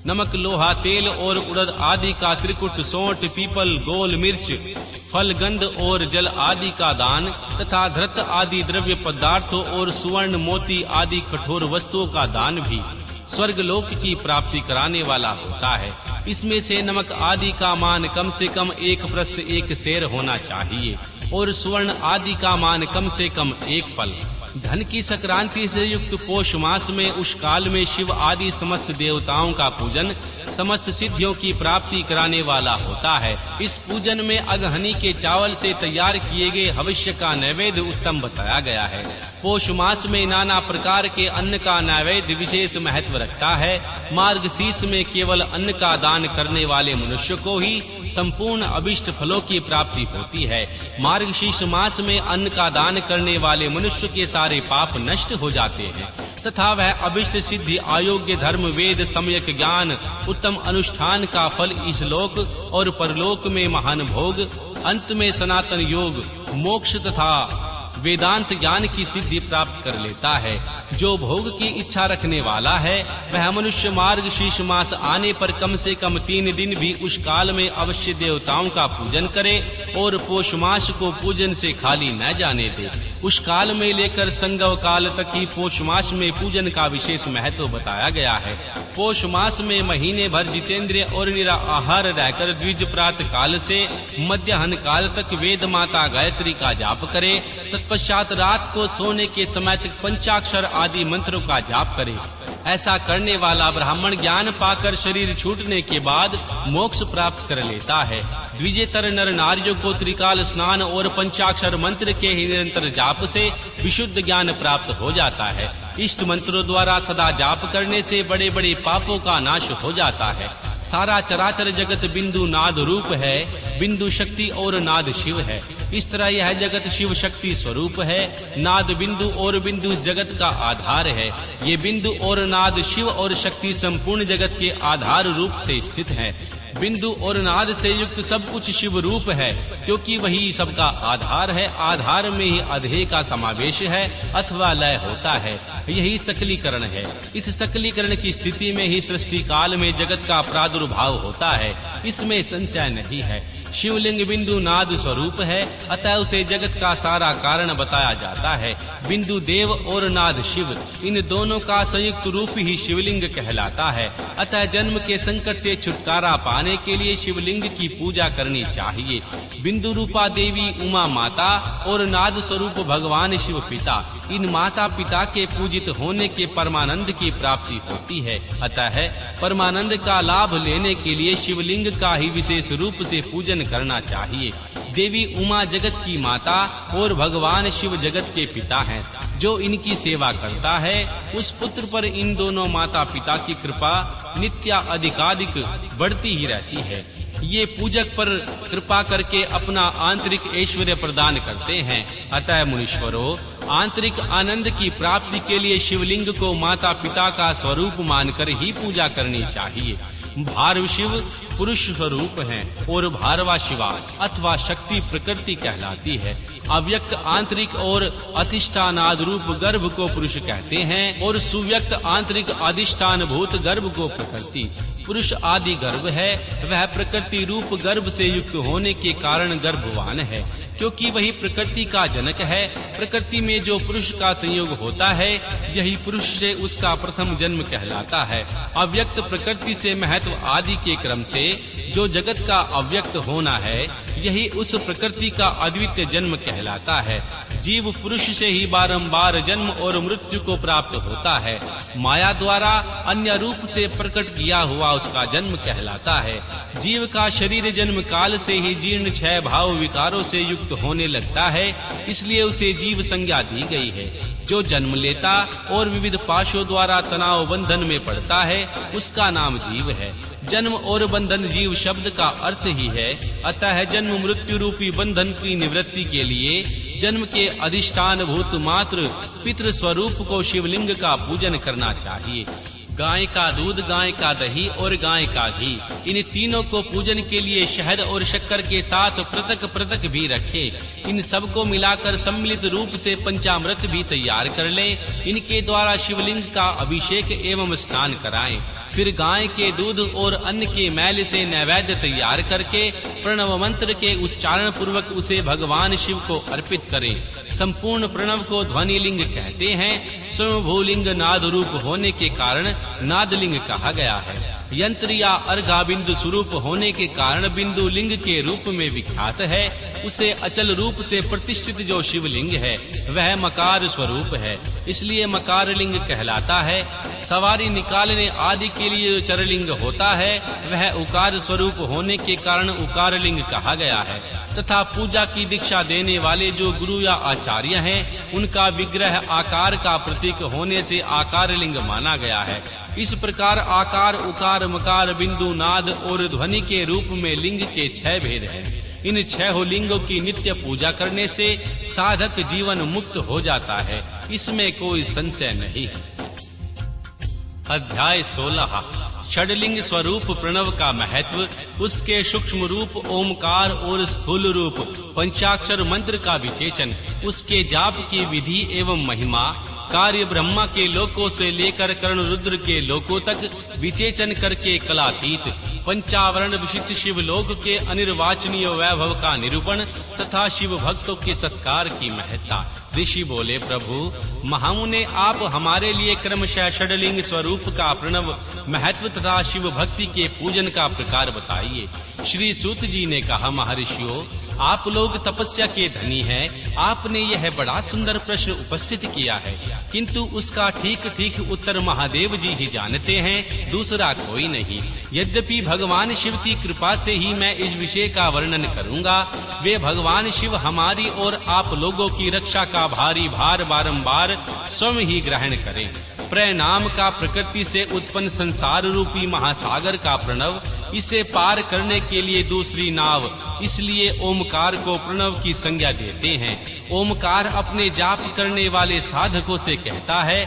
नमक, लोहा, तेल और उड़द आदि का त्रिकुट, सोंठ, पीपल, गोल, मिर्च, फल, गंध और जल आदि का दान तथा धृत आदि द्रव्य पदार्थों और सुवर्ण, मोती आदि कठोर वस्तुओं का दान भी स्वर्ग लोक की प्राप्ति कराने वाला होता है। इसमें से नमक आदि का मान कम से कम 1 प्रस्थ 1 सेर होना चाहिए और सुवर्ण आदि का मान कम से कम 1 पल। धन की संक्रांति से युक्त पोष मास में उस काल में शिव आदि समस्त देवताओं का पूजन समस्त सिद्धियों की प्राप्ति कराने वाला होता है। इस पूजन में अगहनी के चावल से तैयार किए गए हविष्य का नैवेद्य उत्तम बताया गया है। पोष मास में नाना प्रकार के अन्न का नैवेद्य विशेष महत्व रखता है। मार्गशीर्ष में केवल अन्न का दान करने वाले मनुष्य को ही संपूर्ण अभिष्ट फलों की प्राप्ति होती है। मार्गशीर्ष मास में अन्न का दान करने वाले मनुष्य के सारे पाप नष्ट हो जाते हैं तथा वह अभिष्ट सिद्धि, अयोग्य धर्म, वेद, सम्यक ज्ञान, उत्तम अनुष्ठान का फल इस लोक और परलोक में महान भोग, अंत में सनातन योग, मोक्ष तथा वेदांत ज्ञान की सिद्धि प्राप्त कर लेता है। जो भोग की इच्छा रखने वाला है वह मनुष्य मार्गशीर्ष मास आने पर कम से कम 3 दिन भी उस काल में अवश्य देवताओं का पूजन करे और पोष मास को पूजन से खाली न जाने दे। उस काल में लेकर संगव काल तक ही पोष मास में पूजन का विशेष महत्व बताया गया है। पोष मास में महीने भर जितेंद्रिय और निराहार रहकर द्विज प्रातः काल से मध्याह्न काल तक वेद माता गायत्री का जाप करे। तत्पश्चात रात को सोने के समय तक पंचाक्षर आदि मंत्रों का जाप करे। ऐसा करने वाला ब्राह्मण ज्ञान पाकर शरीर छूटने के बाद मोक्ष प्राप्त कर लेता है। द्विजेतर नर नारियों को त्रिकाल स्नान और पंचाक्षर मंत्र के ही निरंतर जाप से विशुद्ध ज्ञान प्राप्त हो जाता है। इष्ट मंत्रों द्वारा सदा जाप करने से बड़े बड़े पापों का नाश हो जाता है। सारा चराचर जगत बिंदु नाद रूप है, बिंदु शक्ति और नाद शिव है। इस तरह यह जगत शिव शक्ति स्वरूप है। नाद बिंदु और बिंदु इस जगत का आधार है। ये बिंदु और नाद शिव और शक्ति संपूर्ण जगत के आधार रूप से स्थित है। बिंदु और नाद से युक्त सब कुछ शिव रूप है, क्योंकि वही सबका आधार है। आधार में ही अधेय का समावेश है अथवा लय होता है। यही सकलीकरण है। इस सकलीकरण की स्थिति में ही सृष्टि काल में जगत का प्रादुर्भाव होता है। इसमें संशय नहीं है। शिवलिंग बिंदु नाद स्वरूप है, अतः उसे जगत का सारा कारण बताया जाता है। बिंदु देव और नाद शिव, इन दोनों का संयुक्त रूप ही शिवलिंग कहलाता है। अतः जन्म के संकट से छुटकारा पाने के लिए शिवलिंग की पूजा करनी चाहिए। बिंदु रूपा देवी उमा माता और नाद स्वरूप भगवान शिव पिता, इन माता पिता के पूजित होने के परमानंद की प्राप्ति होती है। अतः परमानंद का लाभ लेने के लिए शिवलिंग का ही विशेष रूप से पूजन करना चाहिए। देवी उमा जगत की माता और भगवान शिव जगत के पिता हैं। जो इनकी सेवा करता है उस पुत्र पर इन दोनों माता पिता की कृपा नित्य अधिकाधिक बढ़ती ही रहती है। ये पूजक पर कृपा करके अपना आंतरिक ऐश्वर्य प्रदान करते हैं। अतः मुनीश्वरों, आंतरिक आनंद की प्राप्ति के लिए शिवलिंग को माता पिता का स्वरूप मानकर ही पूजा करनी चाहिए। भारव शिव पुरुष स्वरूप हैं और भारवा शिवा अथवा शक्ति प्रकृति कहलाती है। अव्यक्त आंतरिक और अधिष्ठानाद रूप गर्भ को पुरुष कहते हैं और सुव्यक्त आंतरिक अधिष्ठान भूत गर्भ को प्रकृति। पुरुष आदि गर्भ है, वह प्रकृति रूप गर्भ से युक्त होने के कारण गर्भवान है, क्योंकि वही प्रकृति का जनक है। प्रकृति में जो पुरुष का संयोग होता है यही पुरुष से उसका प्रथम जन्म कहलाता है। अव्यक्त प्रकृति से महत्व आदि के क्रम से जो जगत का अव्यक्त होना है यही उस प्रकृति का अद्वितीय जन्म कहलाता है। जीव पुरुष से ही बारंबार जन्म और मृत्यु को प्राप्त होता है। माया द्वारा अन्य रूप से प्रकट किया हुआ उसका जन्म कहलाता है। जीव का शरीर जन्म काल से ही जीर्ण क्षय भाव विकारों से युक्त होने लगता है, इसलिए उसे जीव संज्ञा दी गई है। जो जन्म लेता और विविध पाशों द्वारा तनाव बंधन में पड़ता है उसका नाम जीव है। जन्म और बंधन जीव शब्द का अर्थ ही है। अतः जन्म मृत्यु रूपी बंधन की निवृत्ति के लिए जन्म के अधिष्ठान भूत मात्र पितृ स्वरूप को शिवलिंग का पूजन करना चाहिए। गाय का दूध, गाय का दही और गाय का घी, इन तीनों को पूजन के लिए शहद और शक्कर के साथ पृथक पृथक भी रखे। इन सब को मिलाकर सम्मिलित रूप से पंचामृत भी तैयार कर लें। इनके द्वारा शिवलिंग का अभिषेक एवं स्नान कराएं। फिर गाय के दूध और अन्न के मैल से नैवेद्य तैयार करके प्रणव मंत्र के उच्चारण पूर्वक उसे भगवान शिव को अर्पित करें। संपूर्ण प्रणव को ध्वनि लिंग कहते हैं। स्वयंभूलिंग नाद रूप होने के कारण नादलिंग कहा गया है। यंत्र या अर्घा बिंदु स्वरूप होने के कारण बिंदु लिंग के रूप में विख्यात है। उसे अचल रूप से प्रतिष्ठित जो शिवलिंग है वह मकार स्वरूप है, इसलिए मकार लिंग कहलाता है। सवारी निकालने आदि के लिए जो चरलिंग होता है वह उकार स्वरूप होने के कारण उकार लिंग कहा गया है। तथा पूजा की दीक्षा देने वाले जो गुरु या आचार्य हैं उनका विग्रह आकार का प्रतीक होने से आकार लिंग माना गया है। इस प्रकार आकार, उकार, मकार, बिंदु, नाद और ध्वनि के रूप में लिंग के 6 भेद हैं। इन 6 लिंगों की नित्य पूजा करने से साधक जीवन मुक्त हो जाता है, इसमें कोई संशय नहीं है। अध्याय 16 षडलिंग स्वरूप प्रणव का महत्व, उसके सूक्ष्म रूप ओमकार और स्थूल रूप पंचाक्षर मंत्र का विचेचन, उसके जाप की विधि एवं महिमा, कार्य ब्रह्मा के लोकों से लेकर कर्ण रुद्र के लोकों तक विचेचन करके कलातीत पंचावरण विशिष्ट शिव लोक के अनिर्वाचनीय वैभव का निरूपण तथा शिव भक्तों के सत्कार की महत्ता। ऋषि बोले, प्रभु महामुने आप हमारे लिए क्रमशः षडलिंग स्वरूप का प्रणव महत्व तथा शिव भक्ति के पूजन का प्रकार बताइए। श्री सूत जी ने कहा, महर्षियों आप लोग तपस्या के धनी हैं। आपने यह बड़ा सुंदर प्रश्न उपस्थित किया है, किंतु उसका ठीक उत्तर महादेव जी ही जानते हैं, दूसरा कोई नहीं। यद्यपि भगवान शिव की कृपा से ही मैं इस विषय का वर्णन करूंगा। वे भगवान शिव हमारी और आप लोगों की रक्षा का भारी भार बारंबार स्वयं ही ग्रहण करें। प्रणाम का प्रकृति से उत्पन्न संसार रूपी महासागर का प्रणव, इसे पार करने के लिए दूसरी नाव, इसलिए ओमकार को प्रणव की संज्ञा देते हैं। ओमकार अपने जाप करने वाले साधकों से कहता है,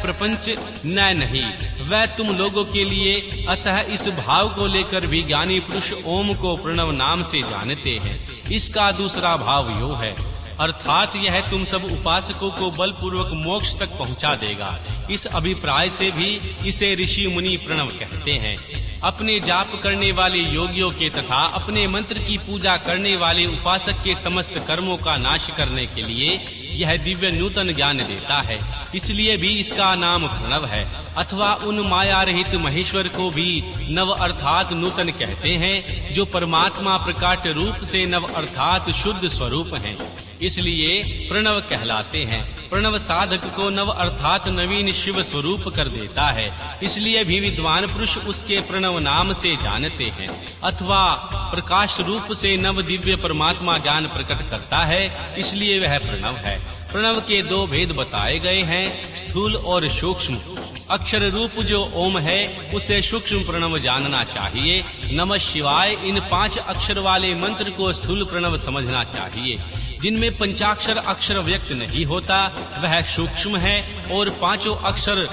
प्रपंच न नहीं, वह तुम लोगों के लिए। अतः इस भाव को लेकर भी ज्ञानी पुरुष ओम को प्रणव नाम से जानते हैं। इसका दूसरा भाव यो है, अर्थात यह तुम सब उपासकों को बलपूर्वक मोक्ष तक पहुंचा देगा। इस अभिप्राय से भी इसे ऋषि मुनि प्रणव कहते हैं। अपने जाप करने वाले योगियों के तथा अपने मंत्र की पूजा करने वाले उपासक के समस्त कर्मों का नाश करने के लिए यह दिव्य नूतन ज्ञान देता है, इसलिए भी इसका नाम प्रणव है। अथवा उन माया रहित महेश्वर को भी नव अर्थात नूतन कहते हैं, जो परमात्मा प्रकाट रूप से नव अर्थात शुद्ध स्वरूप हैं, इसलिए प्रणव कहलाते हैं। प्रणव साधक को नव अर्थात नवीन शिव स्वरूप कर देता है, इसलिए भी विद्वान पुरुष उसके प्रणव नाम से जानते हैं। अथवा प्रकाश रूप से नव दिव्य परमात्मा ज्ञान प्रकट करता है, इसलिए वह प्रणव है। प्रणव के 2 भेद बताए गए हैं, स्थूल और सूक्ष्म। अक्षर रूप जो ओम है उसे सूक्ष्म प्रणव जानना चाहिए। नमः शिवाय इन 5 अक्षर वाले मंत्र को स्थूल प्रणव समझना चाहिए। जिनमें पंचाक्षर अक्षर व्यक्त नहीं होता वह सूक्ष्म है, और 5 अक्षर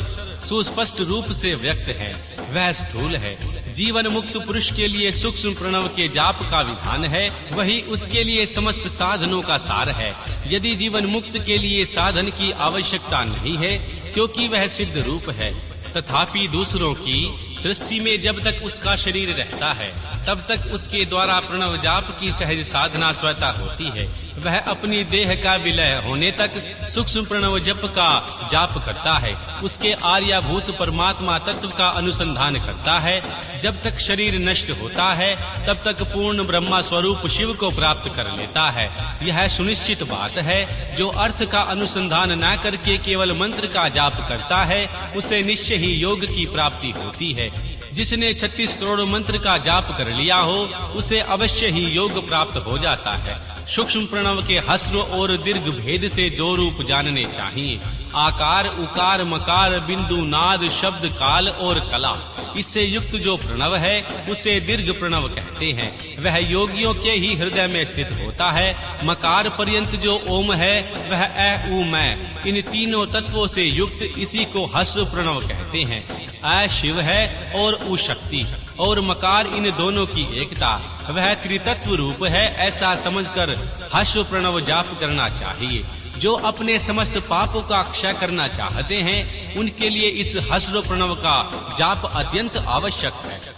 सुस्पष्ट रूप से व्यक्त है वह स्थूल है। जीवन मुक्त पुरुष के लिए सूक्ष्म प्रणव के जाप का विधान है, वही उसके लिए समस्त साधनों का सार है। यदि जीवन मुक्त के लिए साधन की आवश्यकता नहीं है, क्योंकि वह सिद्ध रूप है, तथापि दूसरों की दृष्टि में जब तक उसका शरीर रहता है तब तक उसके द्वारा प्रणव जाप की सहज साधना स्वतः होती है। वह अपनी देह का विलय होने तक सूक्ष्म प्रणव जप का जाप करता है, उसके आर्यभूत परमात्मा तत्व का अनुसंधान करता है। जब तक शरीर नष्ट होता है तब तक पूर्ण ब्रह्मा स्वरूप शिव को प्राप्त कर लेता है। यह सुनिश्चित बात है। जो अर्थ का अनुसंधान न करके केवल मंत्र का जाप करता है उसे निश्चय ही योग की प्राप्ति होती है। जिसने 36 करोड़ मंत्र का जाप कर लिया हो उसे अवश्य ही योग प्राप्त हो जाता है। सूक्ष्म प्रणव के ह्रस्व और दीर्घ भेद से 2 रूप जानने चाहिए, आकार, उकार, मकार, बिंदु, नाद, शब्द, काल और कला। इससे युक्त जो प्रणव है उसे दीर्घ प्रणव कहते हैं। वह योगियों के ही हृदय में स्थित होता है। मकार पर्यंत जो ओम है वह अ, उ, मैं, इन तीनों तत्वों से युक्त इसी को ह्रस्व प्रणव कहते हैं। अ शिव है और उ शक्ति। और मकार इन दोनों की एकता, वह त्रितत्व रूप है, ऐसा समझकर हर्ष प्रणव जाप करना चाहिए। जो अपने समस्त पापों का क्षय करना चाहते हैं, उनके लिए इस हर्ष प्रणव का जाप अत्यंत आवश्यक है।